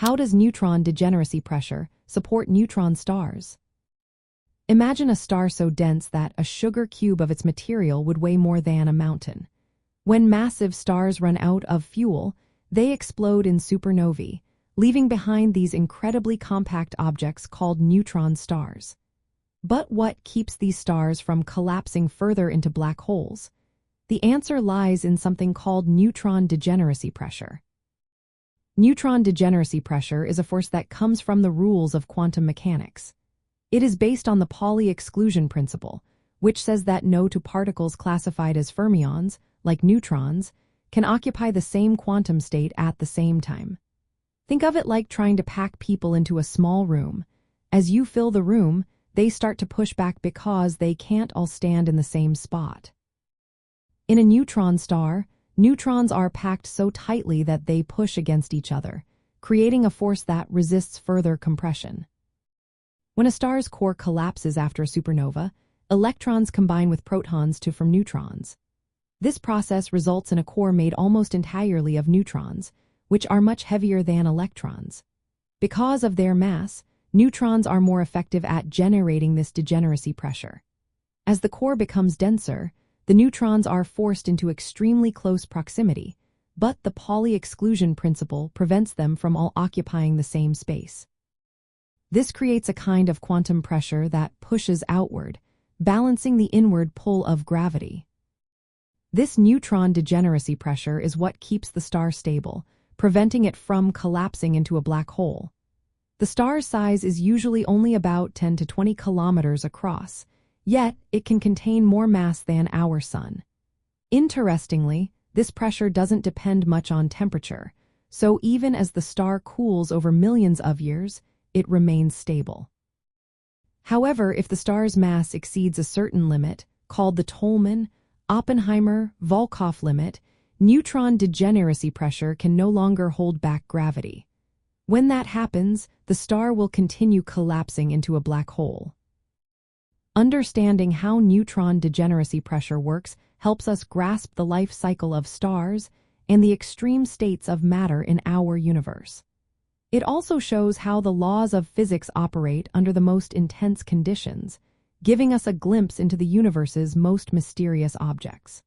How does neutron degeneracy pressure support neutron stars? Imagine a star so dense that a sugar cube of its material would weigh more than a mountain. When massive stars run out of fuel, they explode in supernovae, leaving behind these incredibly compact objects called neutron stars. But what keeps these stars from collapsing further into black holes? The answer lies in something called neutron degeneracy pressure. Neutron degeneracy pressure is a force that comes from the rules of quantum mechanics. It is based on the Pauli exclusion principle, which says that no two particles classified as fermions, like neutrons, can occupy the same quantum state at the same time. Think of it like trying to pack people into a small room. As you fill the room, they start to push back because they can't all stand in the same spot. In a neutron star, neutrons are packed so tightly that they push against each other, creating a force that resists further compression. When a star's core collapses after a supernova, electrons combine with protons to form neutrons. This process results in a core made almost entirely of neutrons, which are much heavier than electrons. Because of their mass, neutrons are more effective at generating this degeneracy pressure. As the core becomes denser, the neutrons are forced into extremely close proximity, but the Pauli exclusion principle prevents them from all occupying the same space. This creates a kind of quantum pressure that pushes outward, balancing the inward pull of gravity. This neutron degeneracy pressure is what keeps the star stable, preventing it from collapsing into a black hole. The star's size is usually only about 10 to 20 kilometers across, yet it can contain more mass than our Sun. Interestingly, this pressure doesn't depend much on temperature, so even as the star cools over millions of years, it remains stable. However, if the star's mass exceeds a certain limit, called the Tolman, Oppenheimer, Volkoff limit, neutron degeneracy pressure can no longer hold back gravity. When that happens, the star will continue collapsing into a black hole. Understanding how neutron degeneracy pressure works helps us grasp the life cycle of stars and the extreme states of matter in our universe. It also shows how the laws of physics operate under the most intense conditions, giving us a glimpse into the universe's most mysterious objects.